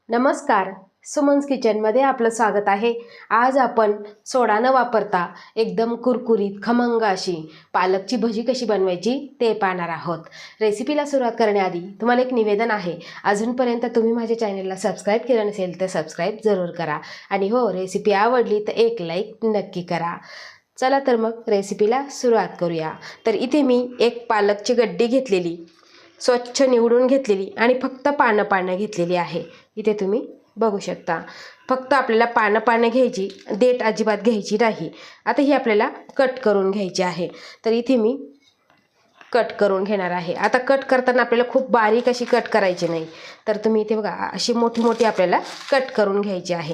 नमस्कार, सुमन्स किचनमध्ये आपलं स्वागत आहे। आज आपण सोडा न वापरता एकदम कुरकुरीत खमंग अशी पालकची भजी कशी बनवायची ते पाहणार आहोत। रेसिपीला सुरुवात करण्याआधी तुम्हाला एक निवेदन आहे, अजूनपर्यंत तुम्ही माझ्या चॅनलला सबस्क्राईब केलं नसेल तर सबस्क्राईब जरूर करा आणि हो, रेसिपी आवडली तर एक लाईक नक्की करा। चला तर मग रेसिपीला सुरुवात करूया। तर इथे मी एक पालकची गड्डी घेतलेली, स्वच्छ निवडून घेतलेली आणि फक्त पानं घेतलेली आहे। इथे तुम्ही बघू शकता, फक्त आपल्याला पानं घ्यायची, देठ अजिबात घ्यायची नाही। आता ही आपल्याला कट करून घ्यायची आहे, तर इथे मी कट करून घेणार आहे। आता कट करताना आपल्याला खूप बारीक अशी कट करायची नाही, तर तुम्ही इथे बघा अशी मोठी मोठी आपल्याला कट करून घ्यायची आहे।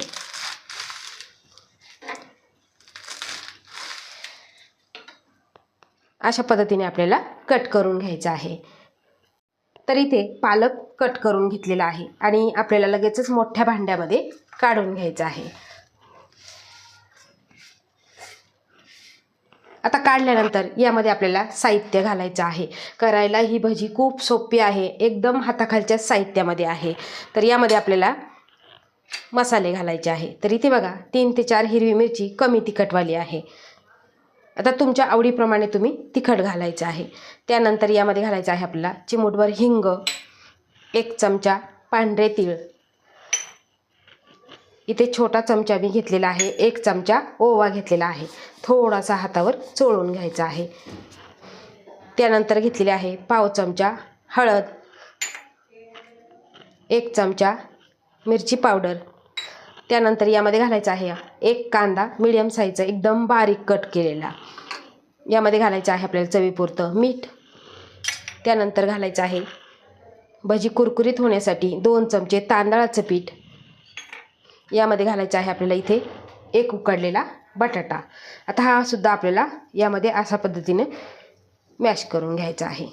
अशा पद्धतीने आपल्याला कट करून घ्यायचं आहे। तर इथे पालक कट करून घेतलेला आहे आणि आपल्याला लगेचच मोठ्या भांड्यामध्ये काढून घ्यायचं आहे। आता काढल्यानंतर यामध्ये आपल्याला साहित्य घालायचं आहे। करायला ही भजी खूप सोपी आहे, एकदम हाताखालच्या साहित्यामध्ये आहे। तर यामध्ये आपल्याला मसाले घालायचे आहे। तर इथे बघा 3 ते 4 हिरवी मिरची कमी तिखटवाली आहे। आता तुमच्या आवडीप्रमाणे तुम्ही तिखट घालायचं आहे। त्यानंतर यामध्ये घालायचं आहे आपल्याला चिमूटभर हिंग, 1 चमचा पांढरे तीळ, इथे छोटा चमचा मी घेतलेला आहे, 1 चमचा ओवा घेतलेला आहे, थोडासा हातावर चोळून घ्यायचा आहे। त्यानंतर घेतलेले आहे पाव चमचा हळद, 1 चमचा मिरची पावडर। त्यानंतर यामध्ये घालायचा आहे 1 कांदा मीडियम साईजचा एकदम बारीक कट केलेला। यामध्ये घालायचं आहे आपल्याला चवीपुरतं मीठ। त्यानंतर घालायचं आहे भजी कुरकुरीत होण्यासाठी 2 चमचे तांदळाचं पीठ। यामध्ये घालायचं आहे आपल्याला इथे 1 उकडलेला बटाटा। आता हा सुद्धा आपल्याला यामध्ये अशा पद्धतीने मॅश करून घ्यायचा आहे।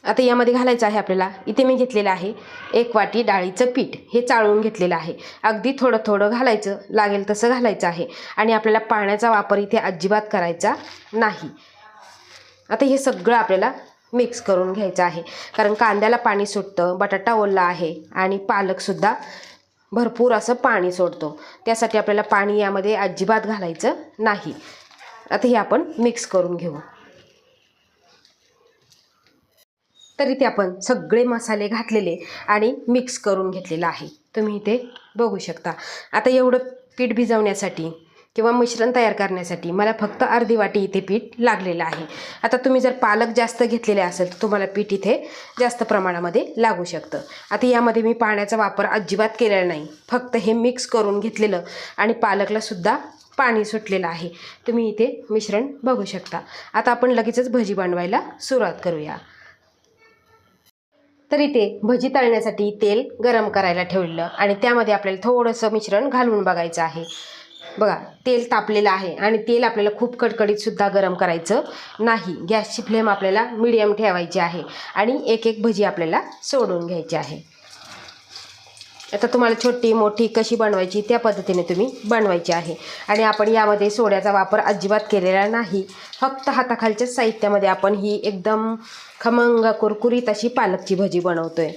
आता यामध्ये घालायचं आहे आपल्याला, इथे मी घेतलेलं आहे 1 वाटी डाळीचं पीठ, हे चाळून घेतलेलं आहे। अगदी थोडं थोडं घालायचं, लागेल तसं घालायचं आहे आणि आपल्याला पाण्याचा वापर इथे अजिबात करायचा नाही। आता हे सगळं आपल्याला मिक्स करून घ्यायचं आहे, कारण कांद्याला पाणी सुटतं, बटाटा ओला आहे आणि पालकसुद्धा भरपूर असं पाणी सोडतो, त्यासाठी आपल्याला पाणी यामध्ये अजिबात घालायचं नाही। आता हे आपण मिक्स करून घेऊ। तर इथे आपण सगळे मसाले घातलेले आणि मिक्स करून घेतलेलं आहे, तुम्ही इथे बघू शकता। आता एवढं पीठ भिजवण्यासाठी किंवा मिश्रण तयार करण्यासाठी मला फक्त अर्धी वाटी इथे पीठ लागलेलं आहे। आता तुम्ही जर पालक जास्त घेतलेले असेल तर तुम्हाला पीठ इथे जास्त प्रमाणामध्ये लागू शकतं। आता यामध्ये मी पाण्याचा वापर अजिबात केलेला नाही, फक्त हे मिक्स करून घेतलेलं आणि पालकला सुद्धा पाणी सुटलेलं आहे, तुम्ही इथे मिश्रण बघू शकता। आता आपण लगेचच भजी बनवायला सुरुवात करूया। तर इथे भजी तळण्यासाठी तेल गरम करायला ठेवलेलं आणि त्यामध्ये आपल्याला थोडंसं मिश्रण घालून बघायचं आहे। बघा तेल तापलेलं आहे आणि तेल आपल्याला खूप कडकडीतसुद्धा गरम करायचं नाही, गॅसची फ्लेम आपल्याला मीडियम ठेवायची आहे आणि एक एक भजी आपल्याला सोडून घ्यायची आहे। आता तुम्हाला छोटी मोठी कशी बनवायची त्या पद्धतीने तुम्ही बनवायची आहे आणि आपण यामध्ये सोड्याचा वापर अजिबात केलेला नाही, फक्त हाताखालच्या साहित्यामध्ये आपण ही एकदम खमंग कुरकुरीत अशी पालकची भजी बनवतोय।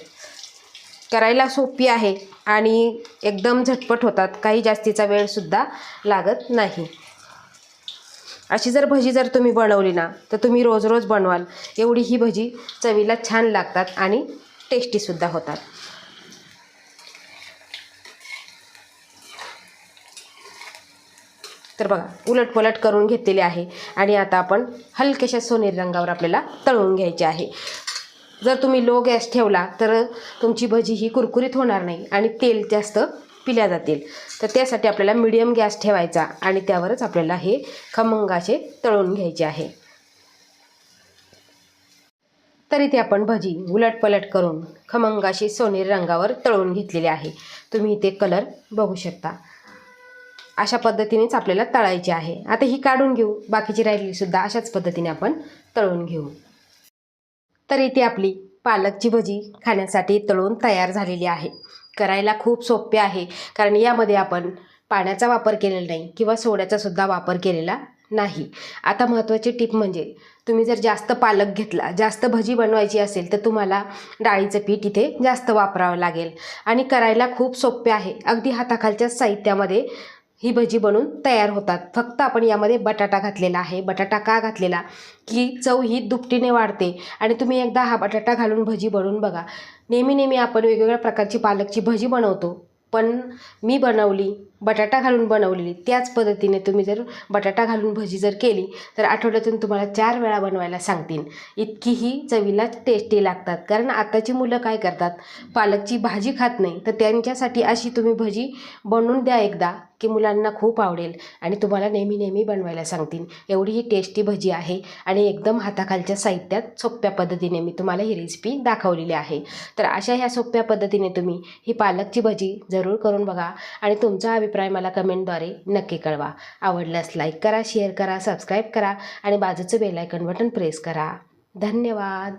करायला सोपी आहे आणि एकदम झटपट होतात, काही जास्तीचा वेळसुद्धा लागत नाही। अशी जर भजी जर तुम्ही बनवली ना तर तुम्ही रोज रोज बनवाल, एवढी ही भजी चवीला छान लागतात आणि टेस्टीसुद्धा होतात। तर बघा उलटपलट करून घेतलेले आहे आणि आता आपण हलक्याशा सोनेरी रंगावर आपल्याला तळून घ्यायचे आहे। जर तुम्ही लो गॅस ठेवला तर तुमची भजी ही कुरकुरीत होणार नाही आणि तेल जास्त पिल्या जातील, तर त्यासाठी आपल्याला मीडियम गॅस ठेवायचा आणि त्यावरच आपल्याला हे खमंग असे तळून घ्यायचे आहे। तर इथे आपण भजी उलटपलट करून खमंग अशी सोनेरी रंगावर तळून घेतलेली आहे, तुम्ही इथे कलर बघू शकता। अशा पद्धतीनेच आपल्याला तळायची आहे। आता ही काढून घेऊ, बाकीची राहिलेली सुद्धा अशाच पद्धतीने आपण तळून घेऊ। तर इथे आपली पालकची भजी खाण्यासाठी तळून तयार झालेली आहे। करायला खूप सोपे आहे, कारण यामध्ये आपण पाण्याचा वापर केलेला नाही किंवा सोड्याचा सुद्धा वापर केलेला नाही। आता महत्त्वाची टिप म्हणजे तुम्ही जर जास्त पालक घेतला, जास्त भजी बनवायची असेल तर तुम्हाला डाळीचं पीठ इथे जास्त वापरावं लागेल आणि करायला खूप सोपे आहे. अगदी हाताखालच्या साहित्यामध्ये ही भजी बनवून तयार होतात. फक्त आपण यामध्ये बटाटा घातलेला आहे. बटाटा का घातलेला की चव ही दुपटीने वाढते आणि तुम्ही एकदा हा बटाटा घालून भजी बनवून बघा. नेहमी आपण वेगवेगळ्या प्रकारची पालकची भजी बनवतो, पण मी बनवली बटाटा घालून बनवलेली त्याच पद्धतीने तुम्ही जर बटाटा घालून भजी जर केली तर आठवड्यातून तुम्हाला 4 वेळा बनवायला सांगतील. इतकी ही चवीला टेस्टी लागतात. कारण आताची मुलं काय करतात, पालकची भाजी खात नाही, तर त्यांच्यासाठी अशी तुम्ही भजी बनवून द्या एकदा की मुलांना खूप आवडेल आणि तुम्हाला नेहमी बनवायला सांगतील. एवढी ही टेस्टी भजी आहे आणि एकदम हाताखालच्या साहित्यात सोप्या पद्धतीने मी तुम्हाला ही रेसिपी दाखवलेली आहे. तर अशा ह्या सोप्या पद्धतीने तुम्ही ही पालकची भजी जरूर करून बघा आणि तुमचा अभिप्राय मला कमेंटद्वारे नक्की कळवा. आवडल्यास लाईक करा, शेअर करा, सबस्क्राईब करा आणि बाजूचं बेल आयकॉन बटन प्रेस करा. धन्यवाद.